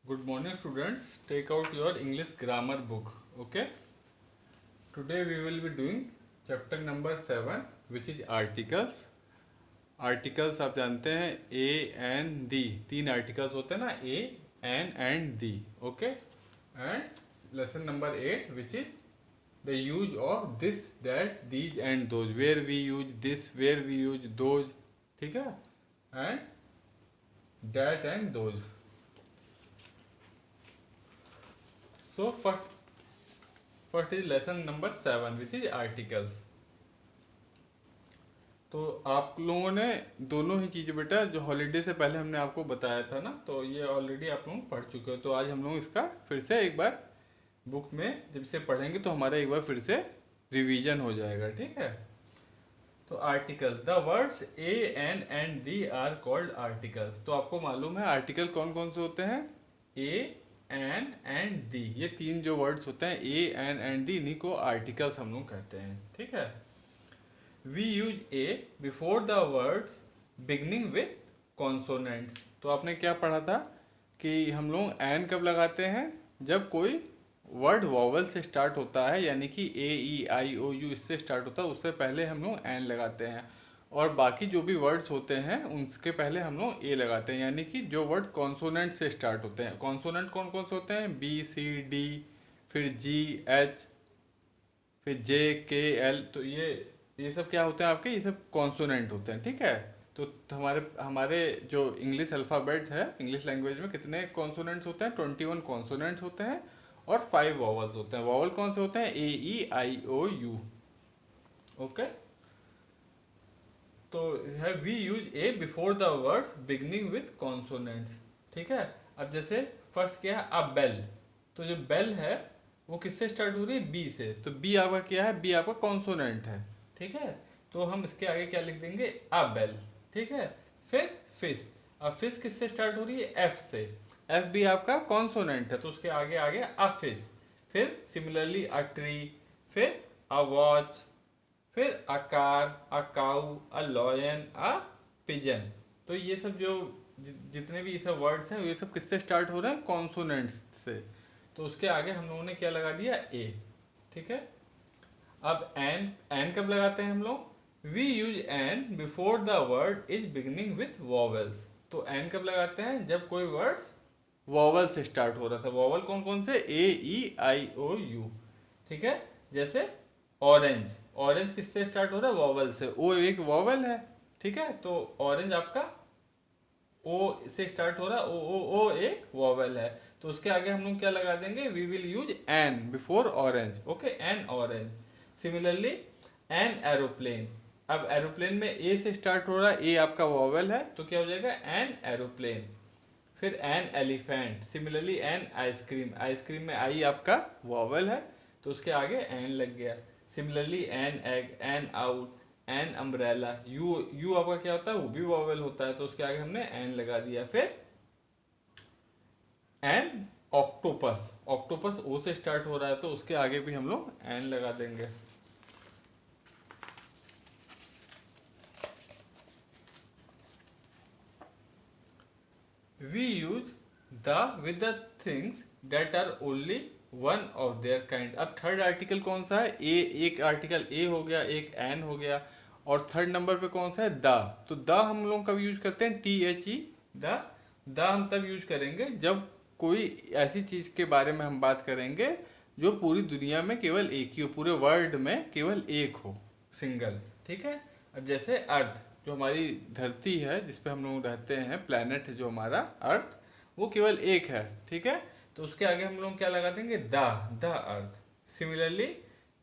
Good morning, students. Take out your English grammar book. Okay. Today we will be doing chapter number 7, which is articles. Articles आप जानते हैं A N दी, तीन articles होते हैं ना, a an and the. Okay. And lesson number 8 which is the use of this that these and those, where we use this, where we use those. ठीक है. And that and those. So first is lesson number 7 which is articles. तो आप लोगों ने दोनों ही चीज़ें बेटा जो हॉलीडे से पहले हमने आपको बताया था ना, तो ये ऑलरेडी आप लोग पढ़ चुके हो. तो आज हम लोग इसका फिर से एक बार बुक में जब इसे पढ़ेंगे तो हमारा एक बार फिर से रिवीजन हो जाएगा. ठीक है. तो article, the words a an and the are called articles. तो आपको मालूम है आर्टिकल कौन कौन से होते हैं? ए एन एंड दी, ये तीन जो वर्ड्स होते हैं ए एन एंड दी, इन्हीं को आर्टिकल्स हम लोग कहते हैं. ठीक है. We use a before the words beginning with consonants. तो आपने क्या पढ़ा था कि हम लोग एन कब लगाते हैं? जब कोई वर्ड वॉवल से स्टार्ट होता है, यानी कि ए ई आई ओ यू इससे स्टार्ट होता है, उससे पहले हम लोग एन लगाते हैं. और बाकी जो भी वर्ड्स होते हैं उनके पहले हम लोग ए लगाते हैं, यानी कि जो वर्ड कॉन्सोनेंट से स्टार्ट होते हैं. कॉन्सोनेंट कौन कौन से होते हैं? बी सी डी, फिर जी एच, फिर जे के एल. तो ये सब क्या होते हैं आपके? ये सब कॉन्सोनेंट होते हैं. ठीक है. तो हमारे जो इंग्लिश अल्फ़ाबेट है, इंग्लिश लैंग्वेज में कितने कॉन्सोनेंट्स होते हैं? 21 कॉन्सोनेंट्स होते हैं और 5 वॉवल्स होते हैं. वॉवल कौन से होते हैं? A E I O U. Okay. तो है we use a before the words beginning with consonants. ठीक है. अब जैसे फर्स्ट क्या है? A bell. तो जो बेल है वो किससे स्टार्ट हो रही है? बी से. तो बी आपका क्या है? बी आपका कॉन्सोनेंट है. ठीक है. तो हम इसके आगे क्या लिख देंगे? अ बेल. ठीक है. फिर फिश. अब फिश किससे स्टार्ट हो रही है? एफ से. एफ भी आपका कॉन्सोनेंट है, तो उसके आगे आगे अ फिश. फिर सिमिलरली अ ट्री, फिर अ वॉच, फिर a car, a cow, a lion, a pigeon. तो ये सब जो जितने भी ये सब वर्ड्स हैं ये सब किससे स्टार्ट हो रहे हैं? कॉन्सोनेंट्स से. तो उसके आगे हम लोगों ने क्या लगा दिया? ए. ठीक है. अब एन, एन कब लगाते हैं हम लोग? We use an before the word is beginning with vowels. तो एन कब लगाते हैं? जब कोई वर्ड्स वॉवल से स्टार्ट हो रहा था. वॉवल कौन कौन से? ए ई आई ओ यू. ठीक है. जैसे ऑरेंज. ऑरेंज किससे स्टार्ट हो रहा है? वॉवल से. ओ एक वॉवल है. ठीक है. तो ऑरेंज आपका ओ से स्टार्ट हो रहा है. ओ ओ ओ एक वॉवल है. तो उसके आगे हम लोग क्या लगा देंगे? We will use an before orange. Okay. An orange. Similarly an aeroplane. अब एरोप्लेन में ए से स्टार्ट हो रहा है, ए आपका वॉवल है, तो क्या हो जाएगा? An aeroplane. फिर an elephant. Similarly an ice cream. Ice cream में आई आपका वॉवल है, तो उसके आगे एन लग गया. Similarly an egg, an out, an umbrella. U, U आपका क्या होता है? वो भी वॉवल होता है, तो उसके आगे हमने एन लगा दिया. फिर एन ऑक्टोपस. ऑक्टोपस ओ से स्टार्ट हो रहा है, तो उसके आगे भी हम लोग एन लगा देंगे. We use the with the things that are only one of their kind. अब थर्ड आर्टिकल कौन सा है? ए. एक आर्टिकल ए हो गया, एक एन हो गया, और थर्ड नंबर पे कौन सा है? द. तो द हम लोग कब यूज करते हैं? T H E the. The हम तब यूज करेंगे जब कोई ऐसी चीज के बारे में हम बात करेंगे जो पूरी दुनिया में केवल एक ही हो, पूरे वर्ल्ड में केवल एक हो, सिंगल. ठीक है. अब जैसे अर्थ, जो हमारी धरती है जिस पे हम लोग रहते हैं, प्लैनेट है जो हमारा अर्थ, वो केवल एक है. ठीक है. तो उसके आगे हम लोग क्या लगा देंगे? The earth. सिमिलरली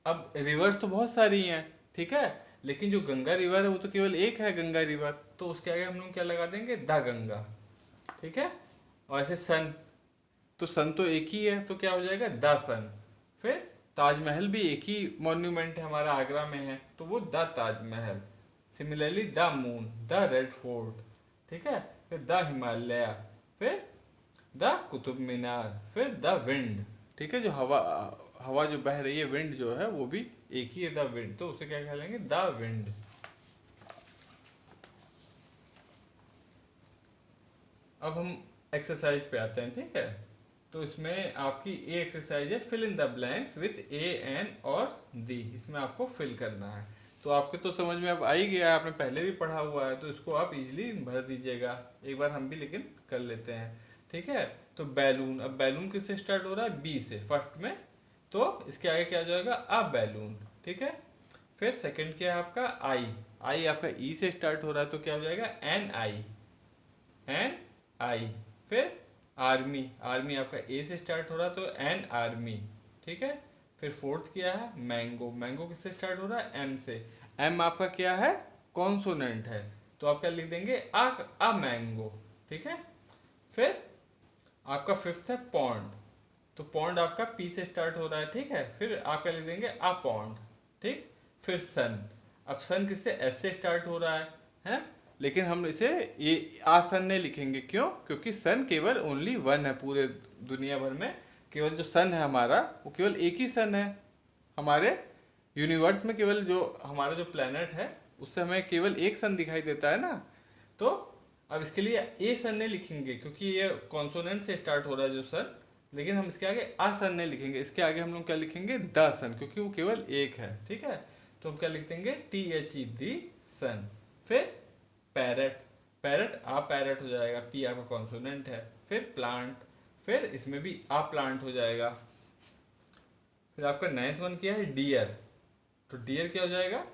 अब रिवर्स तो बहुत सारी हैं. ठीक है. लेकिन जो गंगा रिवर है वो तो केवल एक है, गंगा रिवर. तो उसके आगे हम लोग क्या लगा देंगे? द गंगा. ठीक है. और ऐसे सन, तो सन तो एक ही है, तो क्या हो जाएगा? द सन. फिर ताजमहल भी एक ही मॉन्यूमेंट है, हमारा आगरा में है, तो वो the Taj Mahal. Similarly the moon, the red fort. ठीक है. फिर द हिमालय, फिर द कुतुब मीनार, फिर द विंड. ठीक है. जो हवा हवा जो बह रही है, विंड जो है वो भी एक ही है, द विंड. तो उसे क्या कह लेंगे? The wind. अब हम एक्सरसाइज पे आते हैं. ठीक है. तो इसमें आपकी ए एक्सरसाइज है fill in the blanks with a an और दी, इसमें आपको फिल करना है। तो आपके तो समझ में अब आ ही गया है, आपने पहले भी पढ़ा हुआ है, तो इसको आप इजीली भर दीजिएगा। एक बार हम भी लेकिन कर लेते हैं, ठीक है। तो बैलून, अब बैलून किससे स्टार्ट हो रहा है, बी से फर्स्ट में, तो इसके आगे क्या हो जाएगा, अ बैलून, ठीक है। फिर सेकंड क्या है आपका, आई, आई आपका ई से स्टार्ट हो रहा है, तो क्या हो जाएगा, एन आई, एन आई। फिर आर्मी, आर्मी आपका ए से स्टार्ट हो रहा है, तो एन आर्मी, ठीक है। फिर फोर्थ क्या है, मैंगो, मैंगो किससे स्टार्ट हो रहा है, एम से, एम आपका क्या है, कॉन्सोनेंट है, तो आप क्या लिख देंगे, आ मैंगो, ठीक है। फिर आपका फिफ्थ है पॉन्ड, तो पॉन्ड आपका पी से स्टार्ट हो रहा है, ठीक है। फिर आप क्या लिख देंगे, आ पॉन्ड, ठीक। फिर सन, अब सन किससे, एस से स्टार्ट हो रहा है, लेकिन हम इसे ये आ सन नहीं लिखेंगे, क्यों, क्योंकि सन केवल ओनली वन है पूरे दुनिया भर में, केवल जो सन है हमारा वो केवल एक ही सन है हमारे यूनिवर्स में, केवल जो हमारा जो प्लेनेट है उससे हमें केवल एक सन दिखाई देता है ना। तो अब इसके लिए ए सन नहीं लिखेंगे क्योंकि ये कॉन्सोनेंट से स्टार्ट हो रहा है जो सन, लेकिन हम इसके आगे आ सन नहीं लिखेंगे, इसके आगे हम लोग क्या लिखेंगे, द सन, क्योंकि वो केवल एक है, ठीक है। तो हम क्या लिख देंगे, टी एच ई दी सन। फिर पैरट, पैरट आ पैरट हो जाएगा, पी आपका कॉन्सोनेंट है। फिर प्लांट, फिर इसमें भी आ प्लांट हो जाएगा। फिर आपका नाइन्थ वन क्या है, डियर, तो डियर क्या हो जाएगा,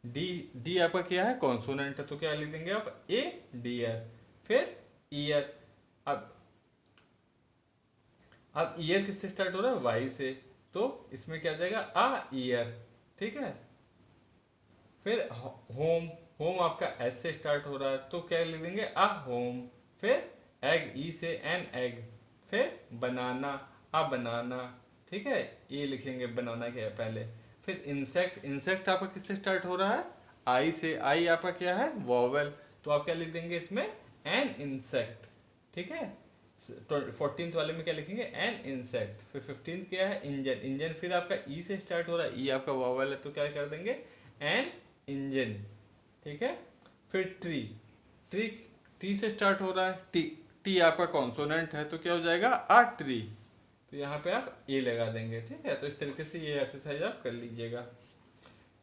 डी, डी आपका क्या है, कॉन्सोनेंट है, तो क्या लिख देंगे आप, ए डियर। फिर ईयर, अब ईयर किससे स्टार्ट हो रहा है, वाई से, तो इसमें क्या आ जाएगा, आ ईयर, ठीक है। फिर होम, होम आपका एस से स्टार्ट हो रहा है, तो क्या लिख देंगे, आ होम। फिर एग, ई से एन एग। फिर बनाना, आ बनाना, ठीक है, ये लिखेंगे बनाना क्या है पहले। फिर इंसेक्ट, इंसेक्ट आपका किससे स्टार्ट हो रहा है, आई से, आई आपका क्या है, वॉवेल, तो आप क्या लिख देंगे इसमें, एन इंसेक्ट, ठीक है। 14th वाले में क्या लिखेंगे, एन इंसेक्ट। फिर 15th क्या है, इंजन, इंजन फिर आपका ई से स्टार्ट हो रहा है, ई आपका वॉवेल है, तो क्या कर देंगे, एन इंजन, ठीक है। फिर ट्री, ट्री टी से स्टार्ट हो रहा है, टी, टी आपका कॉन्सोनेंट है, तो क्या हो जाएगा, आ ट्री, तो यहाँ पे आप ए लगा देंगे, ठीक है। तो इस तरीके से ये एक्सरसाइज आप कर लीजिएगा।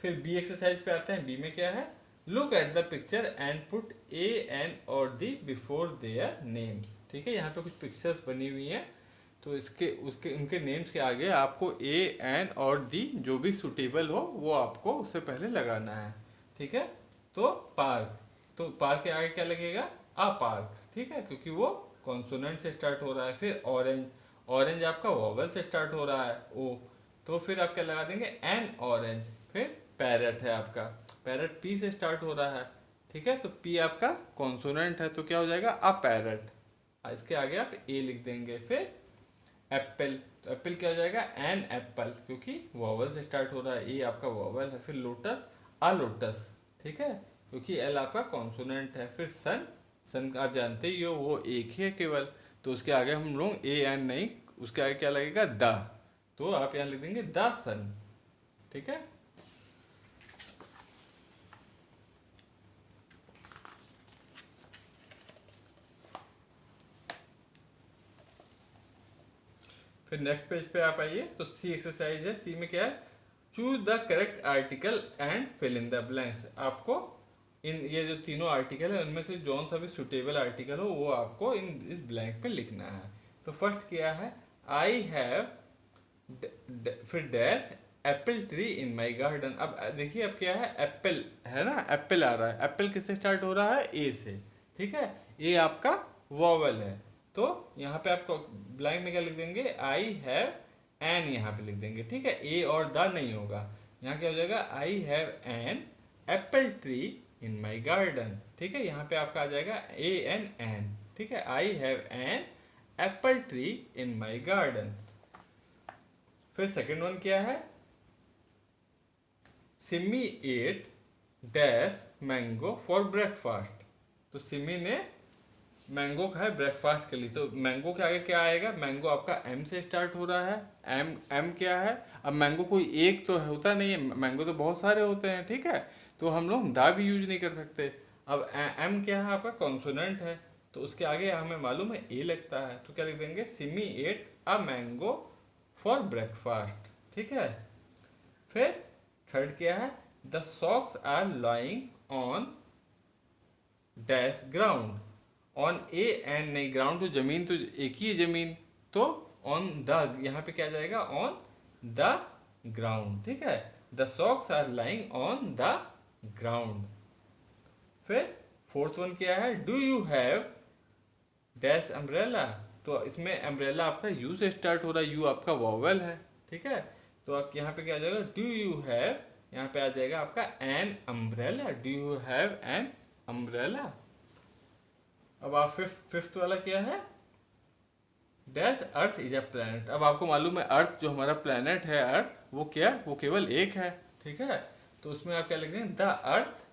फिर बी एक्सरसाइज पे आते हैं, बी में क्या है, look at the picture and put a an और दी बिफोर देयर नेम्स, ठीक है। यहाँ पे कुछ पिक्चर्स बनी हुई हैं, तो इसके उसके उनके नेम्स के आगे आपको ए एन और दी जो भी सुटेबल हो वो आपको उससे पहले लगाना है, ठीक है। तो पार्क, तो पार्क के आगे क्या लगेगा, आ पार्क, ठीक है, क्योंकि वो कॉन्सोनेंट से स्टार्ट हो रहा है। फिर ऑरेंज, ऑरेंज आपका वॉवल से स्टार्ट हो रहा है, ओ, तो फिर आप क्या लगा देंगे, एन ऑरेंज। फिर पैरट है आपका, पैरट पी से स्टार्ट हो रहा है, ठीक है, तो पी आपका कॉन्सोनेंट है, तो क्या हो जाएगा, आ पैरट, इसके आगे आप ए लिख देंगे। फिर एप्पल, तो एप्पल क्या हो जाएगा, एन एप्पल, क्योंकि वॉवल से स्टार्ट हो रहा है, ए आपका वॉवल है। फिर लोटस, आ लोटस, ठीक है, क्योंकि एल आपका कॉन्सोनेंट है। फिर सन, सन आप जानते ही हो वो एक ही है केवल, तो उसके आगे हम लोग ए एन नहीं, उसके आगे क्या लगेगा, द, तो आप यहाँ लिख देंगे द सन, ठीक है। फिर नेक्स्ट पेज पे आप आइए, तो सी एक्सरसाइज है, सी में क्या है, choose the correct article and fill in the blanks. आपको इन ये जो तीनों आर्टिकल है उनमें से जौन सा भी सुटेबल आर्टिकल हो वो आपको इन इस ब्लैंक पे लिखना है। तो फर्स्ट क्या है, आई हैव, फिर dash Apple tree in my garden. अब देखिए अब क्या है, एप्पल है ना, एप्पल आ रहा है, एप्पल किससे स्टार्ट हो रहा है, ए से, ठीक है, ए आपका वॉवल है, तो यहाँ पे आपको ब्लैंक में क्या लिख देंगे, आई हैव एन यहाँ पे लिख देंगे, ठीक है, ए और द नहीं होगा, यहाँ क्या हो जाएगा, आई have an apple tree in my garden, ठीक है, यहाँ पे आपका आ जाएगा ए एन एन, ठीक है, I have an apple tree in my garden. फिर सेकेंड वन क्या है, Simi ate dash mango for breakfast, तो सिमी ने मैंगो खाए ब्रेकफास्ट के लिए, तो मैंगो के आगे क्या आएगा, मैंगो आपका एम से स्टार्ट हो रहा है, एम, एम क्या है, अब मैंगो कोई एक तो होता नहीं है, मैंगो तो बहुत सारे होते हैं, ठीक है, तो हम लोग दा भी यूज नहीं कर सकते। अब एम क्या है आपका कॉन्सोनेंट है, तो उसके आगे हमें मालूम है ए लगता है, तो क्या लिख देंगे, Simi ate a mango for breakfast. ठीक है। फिर थर्ड क्या है, the socks are lying on dash ground. On a and नहीं, ग्राउंड तो जमीन, तो एक ही है जमीन, तो ऑन द, यहाँ पे क्या जाएगा, ऑन द ग्राउंड। ठीक है, the socks are lying on the ground. फिर फोर्थ वन क्या है, do you have dash umbrella. तो इसमें अम्ब्रेला आपका यू से स्टार्ट हो रहा है, यू आपका वॉवेल है। ठीक है, तो आप यहाँ पे क्या आ जाएगा, डू यू हैव, यहाँ पे आ जाएगा आपका an umbrella, do you have an umbrella. अब आप फिफ्थ वाला क्या है, dash earth is a planet. अब आपको मालूम है अर्थ जो हमारा प्लैनेट है, अर्थ वो क्या, वो केवल एक है। ठीक है, तो उसमें आप क्या लिख देंगे, द अर्थ।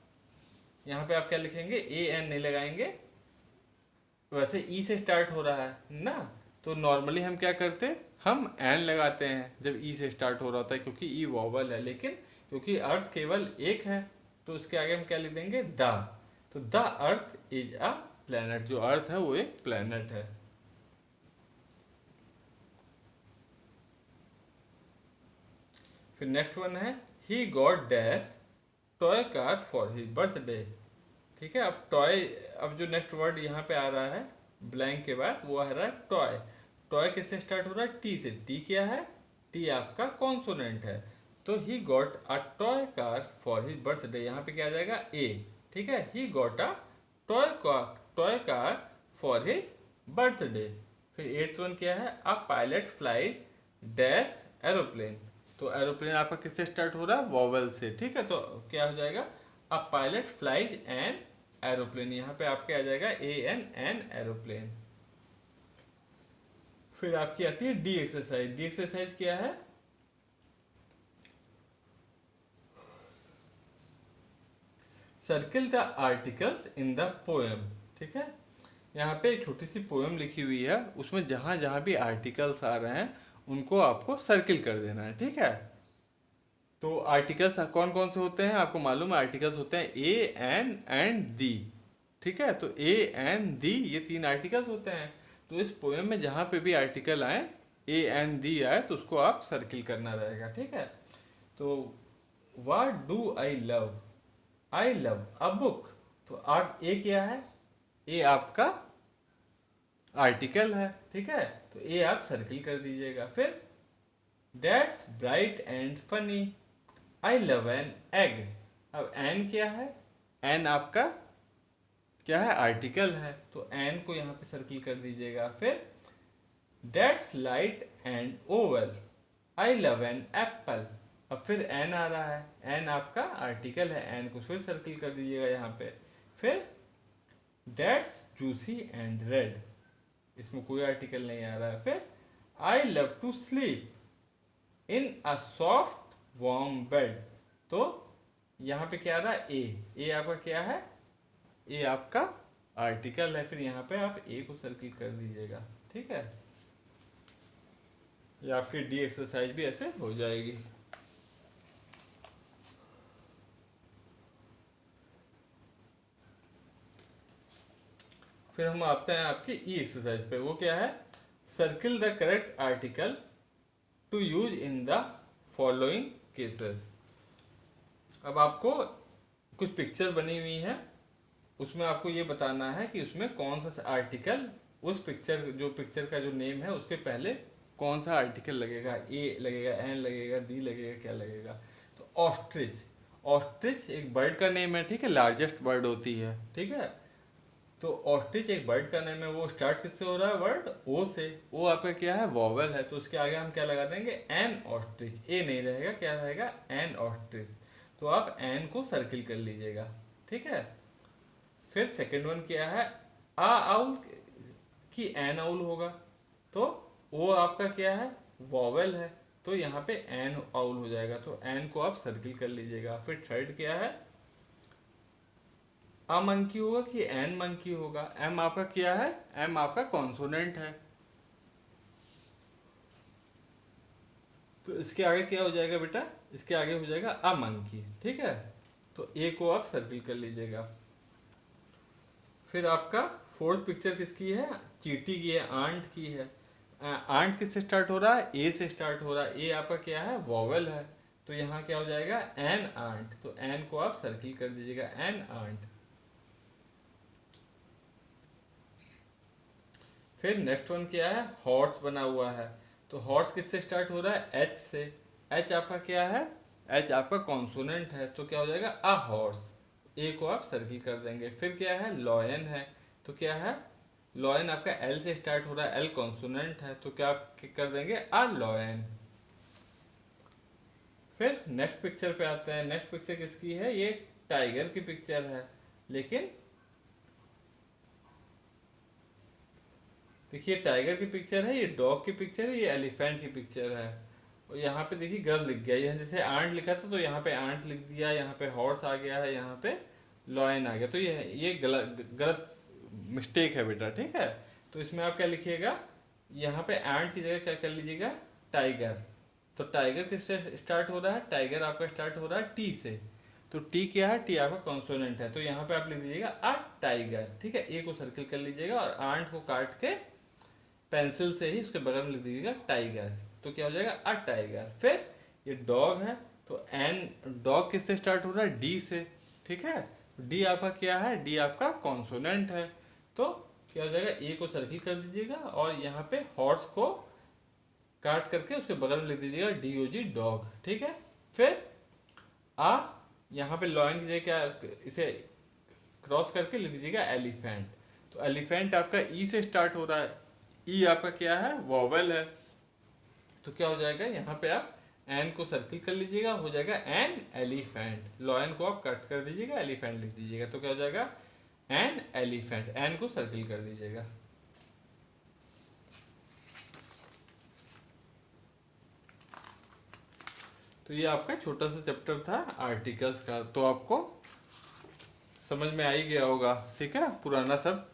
यहाँ पे आप क्या लिखेंगे, ए एन नहीं लगाएंगे, वैसे ई से स्टार्ट हो रहा है ना, तो नॉर्मली हम क्या करते, हम एन लगाते हैं जब ई से स्टार्ट हो रहा होता है, क्योंकि ई वॉवल है। लेकिन क्योंकि अर्थ केवल एक है, तो उसके आगे हम क्या लिख देंगे, द। तो the earth is a planet, जो अर्थ है वो एक प्लैनेट है। फिर नेक्स्ट वन है, he got dash toy car for his birthday. ठीक है, अब टॉय, अब जो नेक्स्ट वर्ड यहाँ पे आ रहा है ब्लैंक के बाद, वो आ रहा है टॉय। टॉय किससे स्टार्ट हो रहा है, टी से। टी क्या है, टी आपका कॉन्सोनेंट है। तो he got a toy car for his birthday, यहाँ पे क्या आ जाएगा, ए। ठीक है, he got a toy car for his birthday. फिर एट्थ वन क्या है, a pilot flies dash aeroplane. तो एरोप्लेन आपका किससे स्टार्ट हो रहा है, वॉवल से। ठीक है, तो क्या हो जाएगा, a pilot flies an aeroplane, यहाँ पे आपके आ जाएगा ए एन एरोप्लेन। फिर आपकी आती है डी एक्सरसाइज। डी एक्सरसाइज क्या है, circle the articles in the poem. ठीक है, यहाँ पे एक छोटी सी पोएम लिखी हुई है, उसमें जहां जहां भी आर्टिकल्स आ रहे हैं उनको आपको सर्किल कर देना है। ठीक है, तो आर्टिकल्स कौन कौन से होते हैं, आपको मालूम है, आर्टिकल्स होते हैं ए एन एंड दी। ठीक है, तो ए एन दी ये तीन आर्टिकल्स होते हैं। तो इस पोएम में जहाँ पे भी आर्टिकल आए, ए एन दी आए, तो उसको आप सर्किल करना रहेगा। ठीक है, तो what do I love a book. तो आप ए क्या है, ए आपका आर्टिकल है। ठीक है, तो ए आप सर्किल कर दीजिएगा। फिर that's bright and funny, I love an egg. अब एन क्या है, एन आपका क्या है, आर्टिकल है, तो एन को यहाँ पे सर्किल कर दीजिएगा। फिर that's light and oval, I love an apple. अब फिर एन आ रहा है, एन आपका आर्टिकल है, एन को फिर सर्किल कर दीजिएगा यहाँ पे। फिर दैट्स जूसी एंड रेड, इसमें कोई आर्टिकल नहीं आ रहा है। फिर I love to sleep in a soft warm bed. तो यहाँ पे क्या आ रहा है, ए आपका क्या है, ए आपका आर्टिकल है। फिर यहाँ पे आप ए को सर्किल कर दीजिएगा। ठीक है, ये आपकी डी एक्सरसाइज भी ऐसे हो जाएगी। फिर हम आते हैं आपकी ई एक्सरसाइज पे। वो क्या है, circle the correct article to use in the following cases. अब आपको कुछ पिक्चर बनी हुई है, उसमें आपको ये बताना है कि उसमें कौन सा आर्टिकल, उस पिक्चर, जो पिक्चर का जो नेम है उसके पहले कौन सा आर्टिकल लगेगा, ए लगेगा, एन लगेगा, डी लगेगा, क्या लगेगा। तो ऑस्ट्रिच, ऑस्ट्रिच एक बर्ड का नेम है। ठीक है, लार्जेस्ट बर्ड होती है। ठीक है, तो ऑस्ट्रिच एक बर्ड का नेम है, वो स्टार्ट किससे हो रहा है, वर्ड ओ से। ओ आपका क्या है, वॉवेल है, तो उसके आगे हम क्या लगा देंगे, एन ऑस्ट्रिच। ए नहीं रहेगा, क्या रहेगा, एन ऑस्ट्रिच। तो आप एन को सर्किल कर लीजिएगा। ठीक है, फिर सेकंड वन क्या है, आ आउल की एन आउल होगा, तो ओ आपका क्या है, वॉवेल है, तो यहाँ पे एन आउल हो जाएगा, तो एन को आप सर्किल कर लीजिएगा। फिर थर्ड क्या है, अ मंकी होगा कि एन मंकी होगा। एम आपका क्या है, एम आपका कॉन्सोनेंट है, तो इसके आगे क्या हो जाएगा बेटा, इसके आगे हो जाएगा अ मंकी। ठीक है, तो ए को आप सर्किल कर लीजिएगा। फिर आपका फोर्थ पिक्चर किसकी है? चींटी की है, आंट की है। आंट किससे स्टार्ट हो रहा है? ए से स्टार्ट हो रहा है। ए आपका क्या है? वॉवेल है। तो यहाँ क्या हो जाएगा? N aunt. तो एन को आप सर्किल कर दीजिएगा, एन आंट। फिर नेक्स्ट वन क्या है? हॉर्स बना हुआ है। तो हॉर्स किससे स्टार्ट हो रहा है? एच से। एच आपका क्या है? एच आपका कॉन्सोनेंट है, तो क्या हो जाएगा? A horse. ए को आप सर्किल कर देंगे। फिर क्या है? लॉयन है। तो क्या है? लॉयन आपका एल से स्टार्ट हो रहा है, एल कॉन्सोनेंट है, तो क्या आप कर देंगे? A lion. फिर नेक्स्ट पिक्चर पे आते हैं। नेक्स्ट पिक्चर किसकी है? ये टाइगर की पिक्चर है। लेकिन देखिए, टाइगर की पिक्चर है, ये डॉग की पिक्चर है, ये एलिफेंट की पिक्चर है। और यहाँ पे देखिए गर्ल लिख गया, यहाँ जैसे आंट लिखा था तो यहाँ पे आंट लिख दिया, यहाँ पे हॉर्स आ गया है, यहाँ पे लॉयन आ गया। तो ये गलत गलत मिस्टेक है बेटा, ठीक है। तो इसमें आप क्या लिखिएगा? यहाँ पे आंट की जगह क्या कर लीजिएगा? टाइगर। तो टाइगर किससे स्टार्ट हो रहा है? टाइगर आपका स्टार्ट हो रहा है टी से। तो टी क्या है? टी आपका कॉन्सोनेंट है, तो यहाँ पे आप लिख दीजिएगा अ टाइगर, ठीक है। ए को सर्किल कर लीजिएगा और आंट को काट के पेंसिल से ही उसके बगल में लिख दीजिएगा टाइगर। तो क्या हो जाएगा? A tiger. फिर ये डॉग है, तो एन डॉग किससे स्टार्ट हो रहा है? डी से, ठीक है। डी आपका क्या है? डी आपका कॉन्सोनेंट है। तो क्या हो जाएगा? ए को सर्किल कर दीजिएगा और यहाँ पे हॉर्स को काट करके उसके बगल में लिख दीजिएगा DOG डॉग, ठीक है। फिर आ यहाँ पे लॉयन की जगह क्या, इसे क्रॉस करके लिख दीजिएगा एलिफेंट। तो एलिफेंट आपका ई से स्टार्ट हो रहा है, ई आपका क्या है? वॉवेल है। तो क्या हो जाएगा? यहाँ पे आप एन को सर्किल कर लीजिएगा, हो जाएगा एन एलिफेंट। लॉयन को आप कट कर दीजिएगा, एलिफेंट लिख दीजिएगा। तो क्या हो जाएगा? An elephant. एन को सर्किल कर दीजिएगा। तो ये आपका छोटा सा चैप्टर था आर्टिकल्स का, तो आपको समझ में आ ही गया होगा, ठीक है। पुराना सब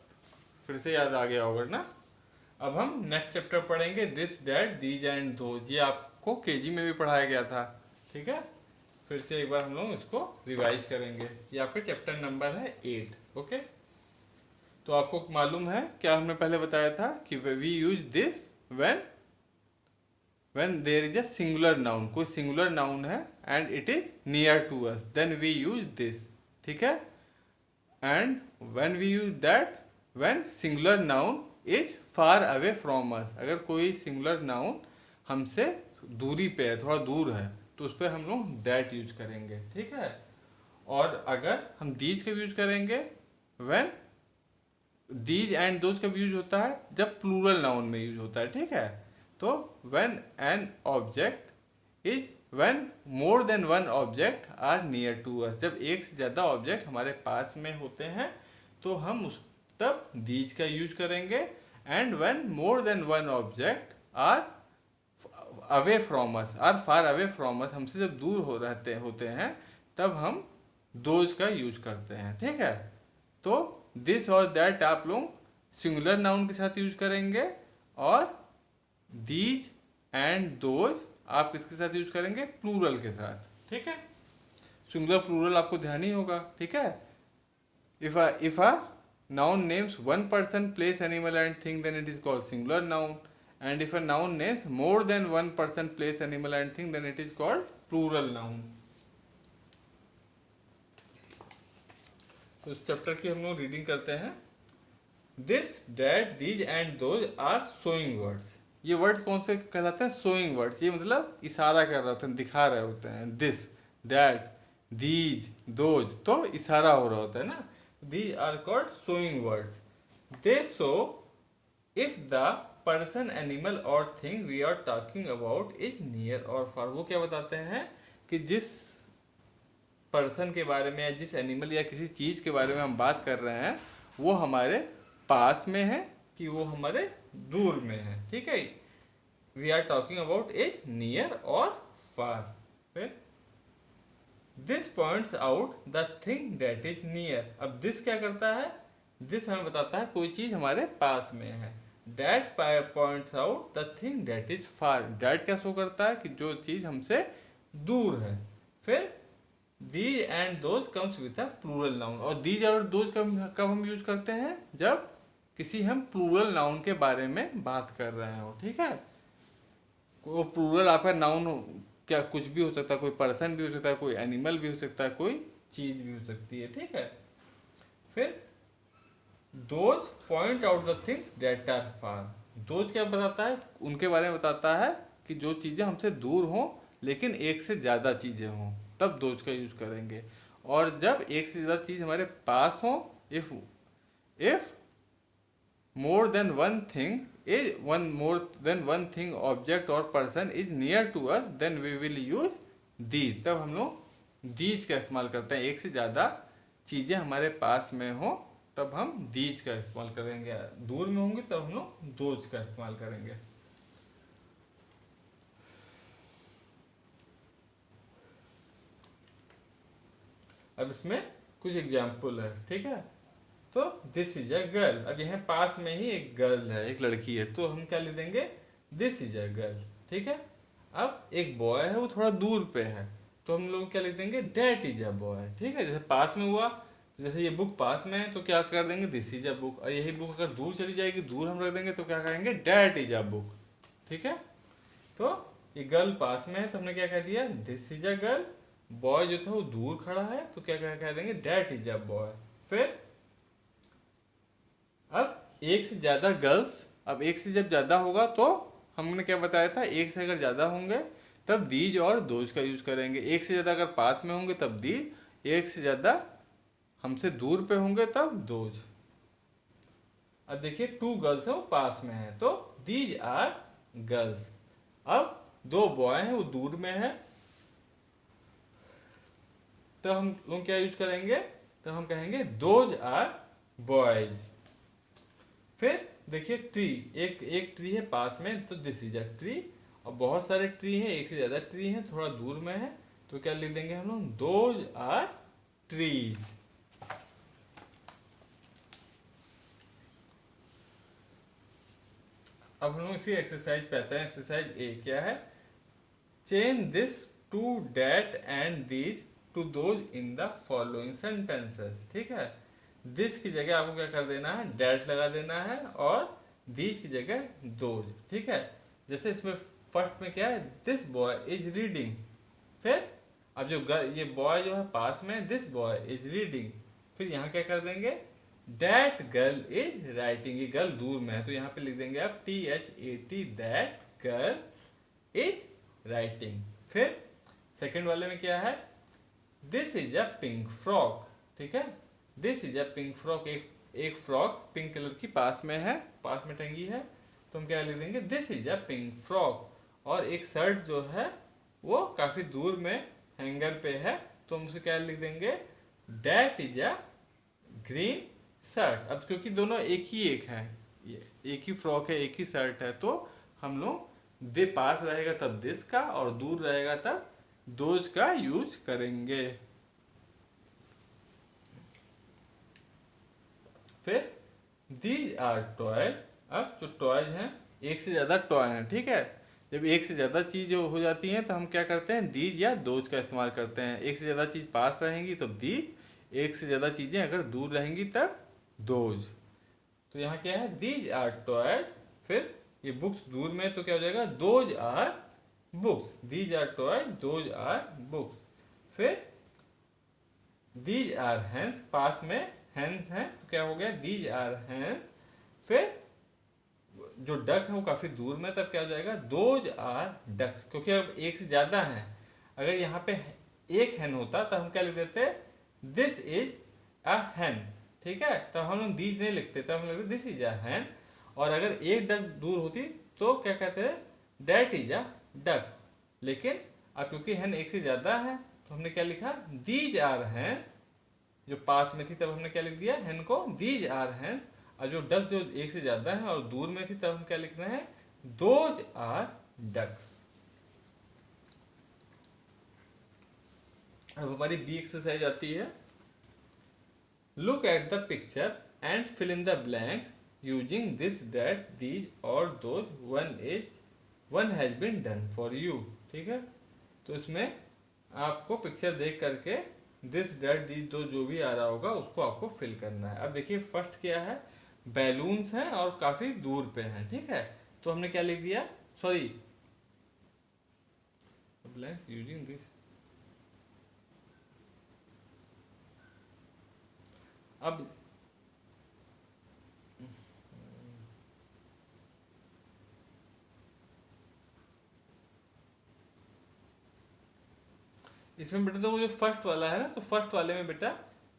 फिर से याद आ गया होगा ना। अब हम नेक्स्ट चैप्टर पढ़ेंगे, this that these and those. ये आपको केजी में भी पढ़ाया गया था, ठीक है। फिर से एक बार हम लोग इसको रिवाइज करेंगे। ये आपका चैप्टर नंबर है 8, ओके। तो आपको मालूम है क्या हमने पहले बताया था कि we use this when there is a singular noun, कोई सिंगुलर नाउन है and it is near to us, then we use this, ठीक है। And when we use that when singular noun is far away from us, अगर कोई singular noun हमसे दूरी पे है, थोड़ा दूर है, तो उस पर हम लोग दैट यूज करेंगे, ठीक है। और अगर हम दीज का यूज करेंगे when दीज एंड दोज का यूज होता है जब प्लूरल नाउन में यूज होता है, ठीक है। तो when an object is when more than one object are near to us, जब एक से ज़्यादा ऑब्जेक्ट हमारे पास में होते हैं तो हम उस तब दीज का यूज करेंगे। And when more than one object are away from us, are far away from us, हमसे जब दूर होते हैं तब हम दोज का यूज करते हैं, ठीक है। तो दिस और दैट आप लोग सिंगुलर नाउन के साथ यूज करेंगे और दीज एंड दोज आप किसके साथ यूज करेंगे? प्लूरल के साथ, ठीक है। सिंगुलर प्लूरल आपको ध्यान ही होगा, ठीक है। If a noun names one person, place, animal and thing, then it is called singular noun. And if a noun names more than one person, place, animal and thing, then it is called plural noun. तो इस chapter की हम लोग reading करते हैं। This that these and those are showing words. ये words कौन से कहलाते हैं? Showing words. ये मतलब इशारा कर रहे होते हैं, दिखा रहे होते हैं। दिस दैट दीज दोज, तो इशारा हो रहा होता है ना। These are called showing words. They show if the person, animal or thing we are talking about is near or far. वो क्या बताते हैं कि जिस पर्सन के बारे में या जिस एनिमल या किसी चीज़ के बारे में हम बात कर रहे हैं वो हमारे पास में है कि वो हमारे दूर में है, ठीक है। We are talking about is near और फार। फिर this points out the thing that is near. अब दिस क्या करता है? दिस हमें बताता है कोई चीज़ हमारे पास में है। That points out the thing that is far. That क्या शो करता है? कि जो चीज़ हमसे दूर है। फिर these and those comes with a plural noun. और दीज और दोज कब हम यूज करते हैं? जब किसी हम प्लूरल नाउन के बारे में बात कर रहे हो, ठीक है। वो प्लूरल आपका नाउन क्या कुछ भी हो सकता है, कोई पर्सन भी हो सकता है, कोई एनिमल भी हो सकता है, कोई चीज भी हो सकती है, ठीक है। फिर those point out the things that are far. Those क्या बताता है, उनके बारे में बताता है कि जो चीज़ें हमसे दूर हों लेकिन एक से ज़्यादा चीज़ें हों, तब दोज का यूज़ करेंगे। और जब एक से ज़्यादा चीज़ हमारे पास हो, if more than one thing more than one thing object or person is near to us, then we will use these। तब हम लोग these का इस्तेमाल करते हैं। एक से ज़्यादा चीज़ें हमारे पास में हो तब हम these का इस्तेमाल करेंगे, दूर में होंगे तब हम लोग those का इस्तेमाल करेंगे। अब इसमें कुछ एग्जाम्पल है, ठीक है। तो दिस इज अ गर्ल, अब यहाँ पास में ही एक गर्ल है, एक लड़की है, तो हम क्या लिख देंगे, दिस इज अ गर्ल, ठीक है। अब एक बॉय है, वो थोड़ा दूर पे है, तो हम लोग क्या लिख देंगे, डैट इज अ बॉय, ठीक है। जैसे पास में हुआ, तो जैसे ये बुक पास में है तो क्या कर देंगे, दिस इज अ बुक। और यही बुक अगर दूर चली जाएगी, दूर हम रख देंगे तो क्या करेंगे, डैट इज अ बुक, ठीक है। तो ये गर्ल पास में है तो हमने क्या कह दिया, this is a girl. Boy जो था वो दूर खड़ा है तो क्या कह देंगे, डैट इज अ बॉय। फिर अब एक से ज्यादा गर्ल्स, अब एक से जब ज्यादा होगा तो हमने क्या बताया था, एक से अगर ज्यादा होंगे तब दीज और दोज का यूज करेंगे। एक से ज्यादा अगर पास में होंगे तब दीज, एक से ज्यादा हमसे दूर पे होंगे तब दोज। अब देखिए टू गर्ल्स है, वो पास में है तो दीज आर गर्ल्स। अब दो बॉय हैं, वो दूर में है, तो हम लोग क्या यूज करेंगे, तो हम कहेंगे दोज आर बॉयज। फिर देखिए ट्री, एक ट्री है पास में तो दिस इज अ ट्री। और बहुत सारे ट्री हैं, एक से ज्यादा ट्री हैं, थोड़ा दूर में है, तो क्या लिख देंगे हम लोग, दोज आर ट्रीज। अब हम लोग इसी एक्सरसाइज पे आते हैं। एक्सरसाइज ए क्या है, change this to that and these to those in the following sentences, ठीक है। दिस की जगह आपको क्या कर देना है, डैट लगा देना है, और दीज की जगह दोज, ठीक है। जैसे इसमें फर्स्ट में क्या है, दिस बॉय इज रीडिंग। फिर अब जो ये बॉय जो है पास में, दिस बॉय इज रीडिंग। फिर यहाँ क्या कर देंगे, दैट गर्ल इज राइटिंग। ये गर्ल दूर में है तो यहाँ पे लिख देंगे आप THAT, that girl is writing. फिर सेकंड वाले में क्या है, this is a pink frock, ठीक है। This is a pink frock, एक फ्रॉक पिंक कलर की पास में है, पास में टंगी है, तो हम क्या लिख देंगे, this is a pink frock. और एक शर्ट जो है वो काफी दूर में हैंगर पे है, तो हम उसे क्या लिख देंगे, that is a green shirt. अब क्योंकि दोनों एक है, एक ही फ्रॉक है, एक ही शर्ट है, तो हम लोग दे पास रहेगा तब दिस का, और दूर रहेगा तब दोज का यूज करेंगे। फिर दीज आर टॉयज। अब जो टॉयज हैं, एक से ज्यादा टॉय हैं, ठीक है। जब एक से ज्यादा चीज हो जाती हैं तो हम क्या करते हैं, दीज या दोज का इस्तेमाल करते हैं। एक से ज्यादा चीज पास रहेंगी तब दीज, एक से ज्यादा चीजें अगर दूर रहेंगी तब दोज। तो यहाँ क्या है, दीज आर टॉयज। फिर ये बुक्स दूर में तो क्या हो जाएगा, those are books. These are toys, those are books. फिर दीज आर हैंड्स, पास में हैंड्स हैं तो क्या हो गया, दीज आर हैंड्स। फिर जो डक है वो काफी दूर में, तब क्या हो जाएगा, दोज आर डक्स। क्योंकि अब एक से ज्यादा हैं, अगर यहाँ पे एक हैन होता तो हम क्या लिख देते, दिस इज अ हैन, ठीक है। तब हम लोग दीज नहीं लिखते, तब हम लिखते दिस इज अ हैन। और अगर एक डक दूर होती तो क्या कहते हैं, दैट इज अ डक। लेकिन अब क्योंकि हैन एक से ज्यादा है तो हमने क्या लिखा, दीज आर हैंस। जो पास में थी तब हमने क्या लिख दिया, हैन को, दीज आर हैंस। और जो डक जो एक से ज्यादा है और दूर में थी तब हम क्या लिख रहे हैं, दोज आर डक्स। अब हमारी बी एक्सरसाइज आती है, look at the picture and fill in the blanks using this that these और those, one has been done for you, ठीक है। तो इसमें आपको पिक्चर देख करके दिस डैट दीज दो जो भी आ रहा होगा उसको आपको फिल करना है। अब देखिए फर्स्ट क्या है, बैलून्स हैं और काफी दूर पे हैं, ठीक है। तो हमने क्या लिख दिया, सॉरी, यूजिंग दिस। अब इसमें बेटा देखो जो फर्स्ट वाला है ना, तो फर्स्ट वाले में बेटा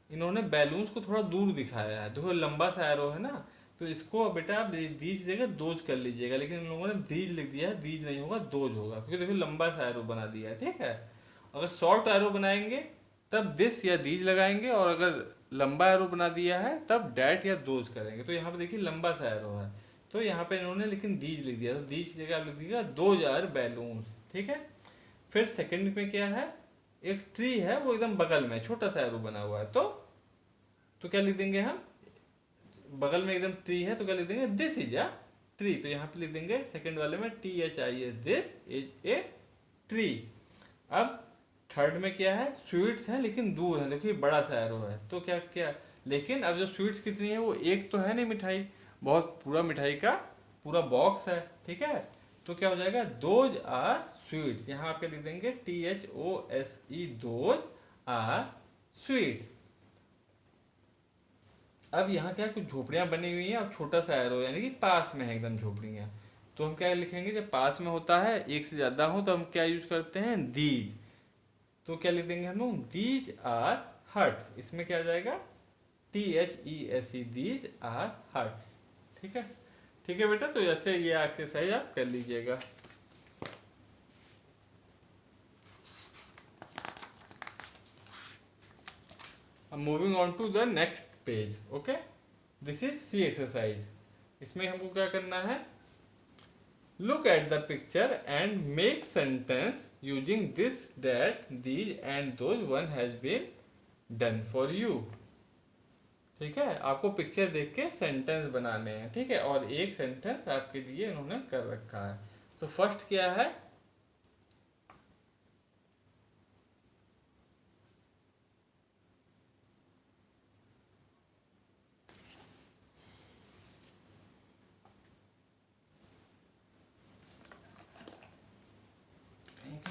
इन्होंने बैलून्स को थोड़ा दूर दिखाया है, देखो लंबा सा एरो है ना, तो इसको बेटा आप दीज जगह दोज कर लीजिएगा, लेकिन इन लोगों ने दीज लिख दिया है, दीज नहीं होगा दोज होगा, क्योंकि देखो लंबा सा एरो बना दिया है, ठीक है। अगर शॉर्ट एरो बनाएंगे तब दिस या दीज लगाएंगे, और अगर लंबा एरो बना दिया है तब डैट या दोज करेंगे। तो यहाँ पे देखिए लंबा सा एरो है, तो यहाँ पे इन्होंने लेकिन दीज लिख दिया, तो दीज की जगह आप लिख दीजिएगा दोज आर बैलून्स, ठीक है। फिर सेकंड में क्या है, एक ट्री है वो एकदम बगल में छोटा सा एरो बना हुआ है, तो क्या लिख देंगे हम, बगल में एकदम ट्री है तो क्या लिख देंगे, दिस इज अ ट्री, तो यहाँ पे लिख देंगे सेकंड वाले में THIS, this is a tree. अब थर्ड में क्या है, स्वीट्स है लेकिन दूर है, देखिए बड़ा सा एरो है, तो क्या क्या, लेकिन अब जो स्वीट्स कितनी है, वो एक तो है नहीं मिठाई, बहुत पूरा मिठाई का पूरा बॉक्स है, ठीक है। तो क्या हो जाएगा, दोज आर स्वीट्स, यहाँ आप क्या लिख देंगे, THOSE, दोज आर स्वीट्स। अब यहाँ क्या कुछ झोपड़ियाँ बनी हुई हैं, अब छोटा सा एरो यानी कि पास में है एकदम झोपड़ियाँ, तो हम क्या लिखेंगे, जब पास में होता है एक से ज्यादा हो तो हम क्या यूज करते हैं, दीज, तो क्या लिख देंगे हम लोग, दीज आर हट्स, इसमें क्या आ जाएगा, THESE, दीज आर हट्स, ठीक है। ठीक है बेटा, तो ऐसे ये एक्सरसाइज आप कर लीजिएगा। अब moving on to the next page, okay, this is C exercise. इसमें हमको क्या करना है, look at the picture and make sentence using this, that, these and those, one has been done for you, ठीक है। आपको पिक्चर देख के सेंटेंस बनाने हैं, ठीक है, और एक सेंटेंस आपके लिए इन्होंने कर रखा है। तो फर्स्ट क्या है,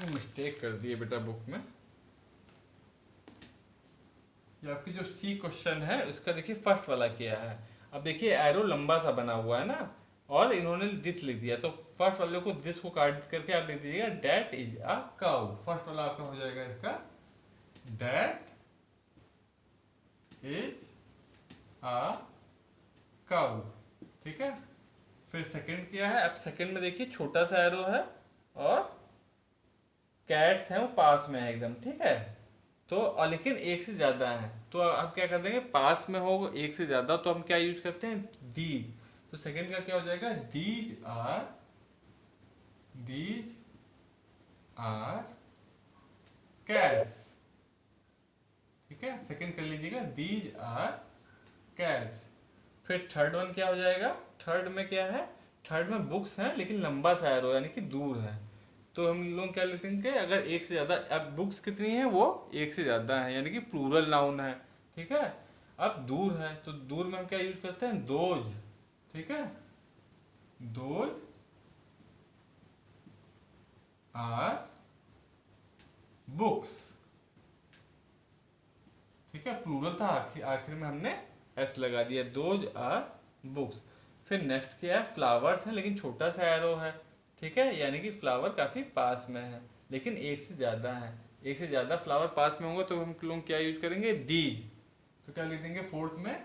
मिस्टेक कर दिए बेटा बुक में, ये आपकी जो सी क्वेश्चन है उसका देखिए फर्स्ट वाला क्या है। अब देखिए एरो लंबा सा बना हुआ है ना, और इन्होंने दिस लिख दिया, तो फर्स्ट वाले को दिस को काट करके आप लिख दीजिएगा, that is a cow, first वाला आपका हो जाएगा इसका, डैट इज अ काउ, ठीक है। फिर सेकंड क्या है, अब सेकंड में देखिए छोटा सा एरो है और कैट्स हैं वो पास में है एकदम, ठीक है। तो और लेकिन एक से ज्यादा है, तो आप क्या कर देंगे, पास में हो एक से ज्यादा तो हम क्या यूज करते हैं, दीज, तो सेकंड का क्या हो जाएगा, दीज आर कैट्स, ठीक है, सेकंड कर लीजिएगा, दीज आर कैट्स। फिर थर्ड वन क्या हो जाएगा, थर्ड में क्या है, थर्ड में बुक्स हैं लेकिन लंबा सा एरो यानी कि दूर है, तो हम लोग क्या लिखते हैं, अगर एक से ज्यादा, अब बुक्स कितनी है, वो एक से ज्यादा है यानी कि प्लूरल नाउन है, ठीक है। अब दूर है तो दूर में हम क्या यूज करते हैं, दोज, ठीक है, दोज आर बुक्स, ठीक है, प्लूरल था, आखिर आखिर में हमने एस लगा दिया, दोज आर बुक्स। फिर नेक्स्ट क्या है, फ्लावर्स है लेकिन छोटा सा एरो है, ठीक है, यानी कि फ्लावर काफी पास में है लेकिन एक से ज्यादा है, एक से ज्यादा फ्लावर पास में होंगे तो हम लोग क्या यूज करेंगे, दीज, तो क्या लिख देंगे फोर्थ में,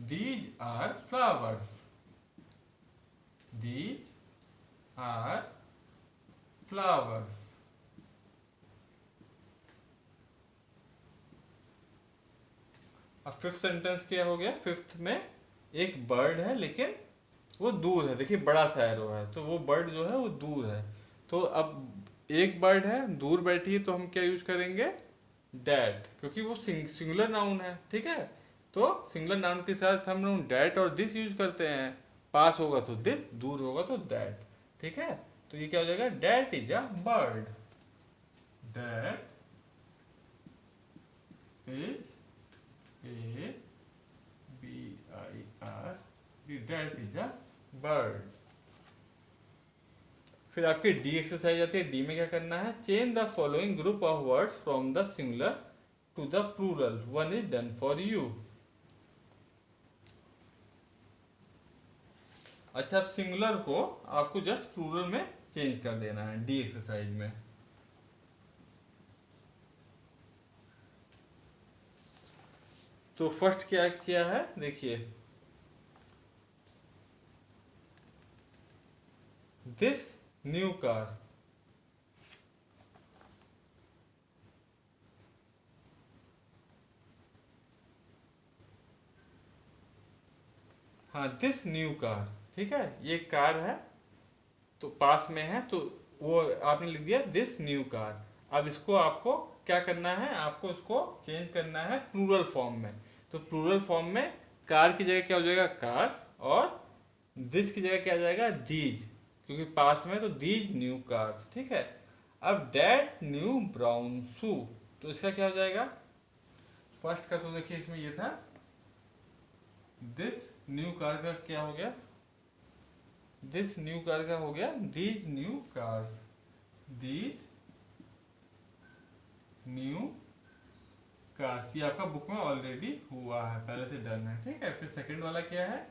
these are flowers, these are flowers. अब फिफ्थ सेंटेंस क्या हो गया, फिफ्थ में एक बर्ड है लेकिन वो दूर है, देखिए बड़ा सा एरो है, तो वो बर्ड जो है वो दूर है, तो अब एक बर्ड है दूर बैठी है तो हम क्या यूज करेंगे, डैट, क्योंकि वो सिंगुलर नाउन है, ठीक है, तो सिंगुलर नाउन के साथ हम लोग डैट और दिस यूज करते हैं, पास होगा तो दिस, दूर होगा तो दैट, ठीक है। तो ये क्या हो जाएगा, that is a bird, that is A BIRD, that is a bird. फिर आपकी डी एक्सरसाइज आती है। डी में क्या करना है, change the following group of words from the singular to the plural, one is done for you. अच्छा, अब सिंगुलर को आपको जस्ट प्लूरल में चेंज कर देना है डी एक्सरसाइज में। तो फर्स्ट क्या किया है देखिए, दिस न्यू कार। हाँ, दिस न्यू कार, ठीक है, ये कार है तो पास में है तो वो आपने लिख दिया दिस न्यू कार। अब इसको आपको क्या करना है, आपको इसको चेंज करना है प्लूरल फॉर्म में। तो प्लूरल फॉर्म में कार की जगह क्या हो जाएगा, कार्स, और दिस की जगह क्या आ जाएगा, दीज, क्योंकि पास में तो दीज न्यू कार्स, ठीक है। अब डैट न्यू ब्राउन शू, तो इसका क्या हो जाएगा, फर्स्ट का तो देखिए इसमें ये था, दिस न्यू कार का क्या हो गया, दिस न्यू कार का हो गया these new cars, these new cars. ये आपका बुक में ऑलरेडी हुआ है, पहले से डन है, ठीक है। फिर सेकंड वाला क्या है,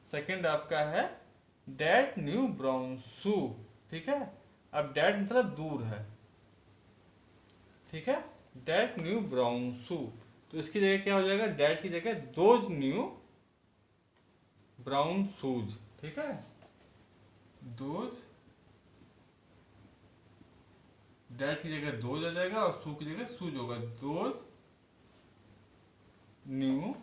सेकंड आपका है डैट न्यू ब्राउन शू, ठीक है। अब डैट मतलब दूर है, ठीक है, डैट न्यू ब्राउन शू, तो इसकी जगह क्या हो जाएगा, डैट की जगह दोज न्यू ब्राउन शूज, ठीक है, दोज, डैट की जगह दोज आ जाएगा और शू की जगह शूज होगा, दोज न्यू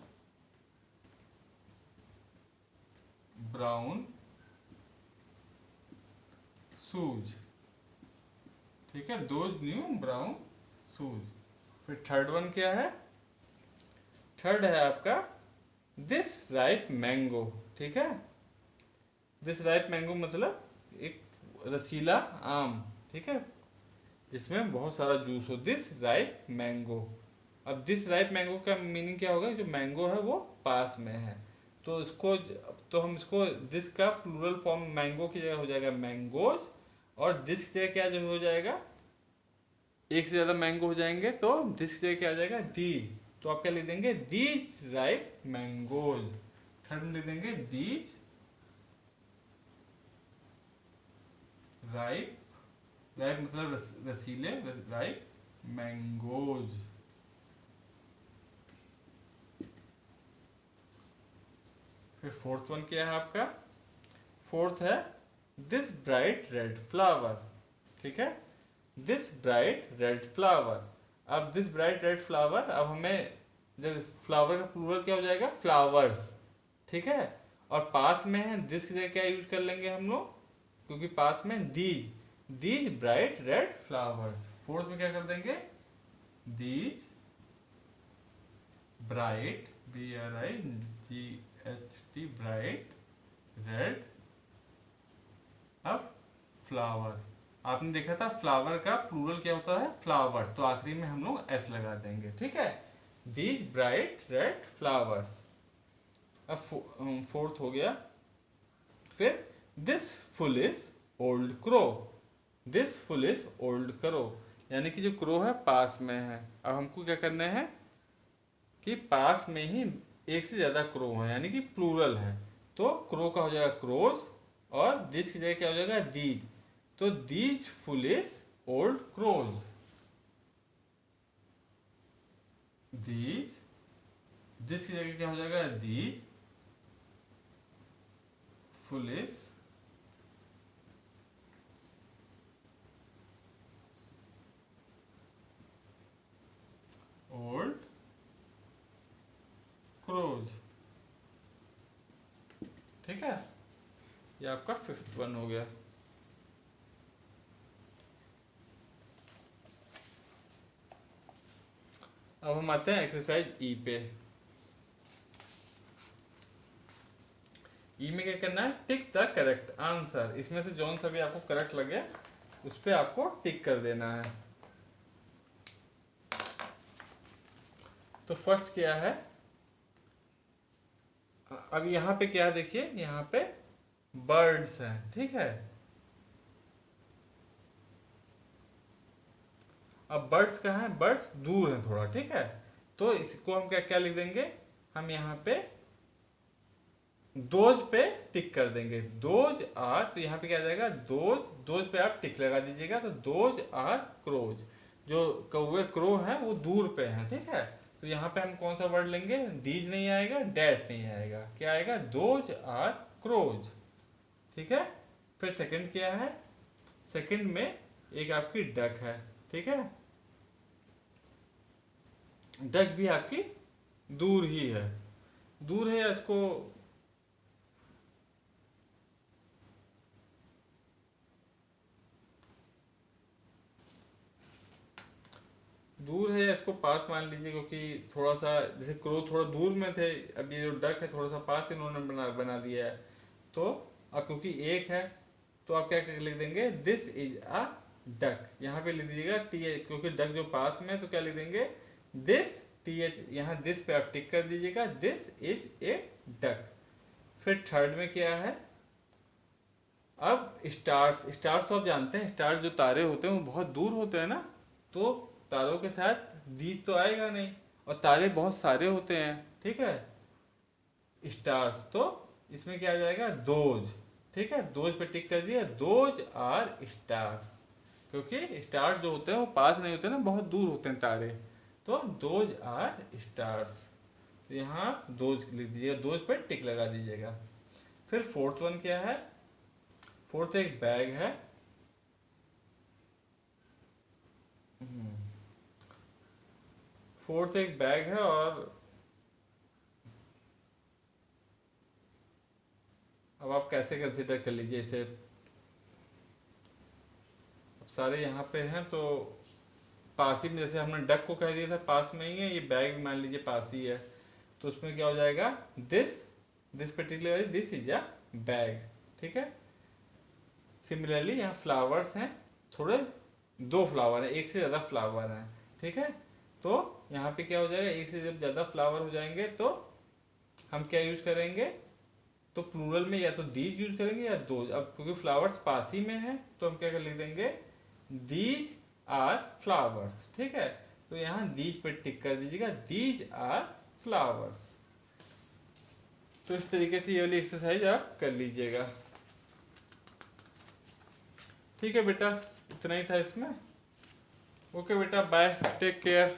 ब्राउन शूज, ठीक है, दोज न्यू ब्राउन शूज। फिर थर्ड वन क्या है, थर्ड है आपका दिस राइप मैंगो, ठीक है, दिस राइप मैंगो मतलब एक रसीला आम, ठीक है, जिसमें बहुत सारा जूस हो, दिस राइप मैंगो। अब दिस राइप मैंगो का मीनिंग क्या होगा, जो मैंगो है वो पास में है, तो इसको, तो हम इसको दिस का प्लूरल फॉर्म मैंगो की जगह हो जाएगा मैंगोज, और दिस की जगह क्या जो हो जाएगा, एक से ज़्यादा मैंगो हो जाएंगे तो दिस की जगह क्या हो जाएगा, दी, तो आप क्या लिख देंगे, दीज राइप मैंगोज। थर्ड में लिख देंगे दीज राइप, राइप मतलब रसीले, राइप मैंगोज। फिर फोर्थ वन क्या है आपका, फोर्थ है दिस ब्राइट रेड फ्लावर, ठीक है, दिस ब्राइट रेड फ्लावर। अब दिस ब्राइट रेड फ्लावर, अब हमें जब फ्लावर का प्लूरल क्या हो जाएगा, फ्लावर्स, ठीक है, और पास में है दिस की जगह क्या यूज कर लेंगे हम लोग, क्योंकि पास में these, these bright red flowers. Fourth में क्या कर देंगे, these bright, BRIGHT, bright red, अब फ्लावर, आपने देखा था फ्लावर का प्लूरल क्या होता है, फ्लावर, तो आखिरी में हम लोग एस लगा देंगे, ठीक है, दीज ब्राइट रेड फ्लावर्स। अब फोर्थ हो गया। फिर this foolish old crow, this foolish old crow, यानी कि जो क्रो है पास में है। अब हमको क्या करना है कि पास में ही एक से ज़्यादा क्रो है, यानी कि प्लूरल है, तो क्रो का हो जाएगा क्रोज, और दिस की जगह क्या हो जाएगा, दीज, तो these foolish old crows, these, this की जगह क्या हो जाएगा, दीज फुलिश ओल्ड क्रोज, ठीक है, ये आपका फिफ्थ वन हो गया। अब हम आते हैं एक्सरसाइज ई पे। ई में क्या करना है, टिक द करेक्ट आंसर, इसमें से जौन सा भी आपको करेक्ट लगे उस पर आपको टिक कर देना है। तो फर्स्ट क्या है, अब यहाँ पे क्या देखिए, यहाँ पे बर्ड्स हैं, ठीक है। अब बर्ड्स कहाँ है, बर्ड्स दूर हैं थोड़ा, ठीक है। तो इसको हम क्या क्या लिख देंगे, हम यहाँ पे दोज पे टिक कर देंगे, दोज आर, तो यहाँ पे क्या आ जाएगा, दोज, दोज पे आप टिक लगा दीजिएगा, तो दोज आर क्रोज, जो कौवे क्रो हैं वो दूर पे हैं, ठीक है। तो यहाँ पे हम कौन सा वर्ड लेंगे, दीज नहीं आएगा, डैट नहीं आएगा, क्या आएगा, दोज आर क्रोज, ठीक है। फिर सेकंड क्या है, सेकंड में एक आपकी डक है, ठीक है। डक भी आपकी दूर ही है, दूर है, इसको दूर है, इसको पास मान लीजिए, क्योंकि थोड़ा सा जैसे क्रो थोड़ा दूर में थे, अब ये जो डक है थोड़ा सा पास इन्होंने बना दिया है। तो अब क्योंकि एक है, तो आप क्या लिख देंगे, दिस इज अ डक, यहाँ पे लिख दीजिएगा टी एच, क्योंकि डक जो पास में है, तो क्या लिख देंगे, दिस टी एच, यहाँ दिस पे आप टिक कर दीजिएगा, दिस इज ए डक। फिर थर्ड में क्या है, अब स्टार्स, स्टार्स तो आप जानते हैं, स्टार्स जो तारे होते हैं वो बहुत दूर होते हैं ना, तो तारों के साथ दीज तो आएगा नहीं, और तारे बहुत सारे होते हैं, ठीक है, स्टार्स, तो इसमें क्या आ जाएगा, दोज, ठीक है, दोज पे टिक कर दिया, दोज आर स्टार्स, क्योंकि स्टार्स जो होते हैं वो पास नहीं होते ना, बहुत दूर होते हैं तारे, तो दोज आर स्टार्स, तो यहाँ दोज लिख दीजिएगा, दोज पे टिक लगा दीजिएगा। फिर फोर्थ वन क्या है, फोर्थ एक बैग है, फोर्थ एक बैग है, और अब आप कैसे कंसिडर कर लीजिए इसे, अब सारे यहाँ पे हैं, तो पास ही में, जैसे हमने डक को कह दिया था पास में ही है, ये बैग भी मान लीजिए पास ही है, तो उसमें क्या हो जाएगा, this particular this is a bag, ठीक है। सिमिलरली यहाँ फ्लावर्स हैं, थोड़े दो फ्लावर हैं, एक से ज़्यादा फ्लावर हैं, ठीक है। तो यहाँ पे क्या हो जाएगा, एक से जब ज़्यादा फ्लावर हो जाएंगे तो हम क्या यूज करेंगे, तो प्लूरल में या तो दीज यूज करेंगे या दोज। अब क्योंकि फ्लावर्स पास ही में है, तो हम क्या कर लिख देंगे, दीज आर फ्लावर्स, ठीक है। तो यहाँ दीज पर टिक कर दीजिएगा, दीज आर फ्लावर्स। तो इस तरीके से ये वाली एक्सरसाइज आप कर लीजिएगा, ठीक है बेटा, इतना ही था इसमें। ओके बेटा, बाय, टेक केयर।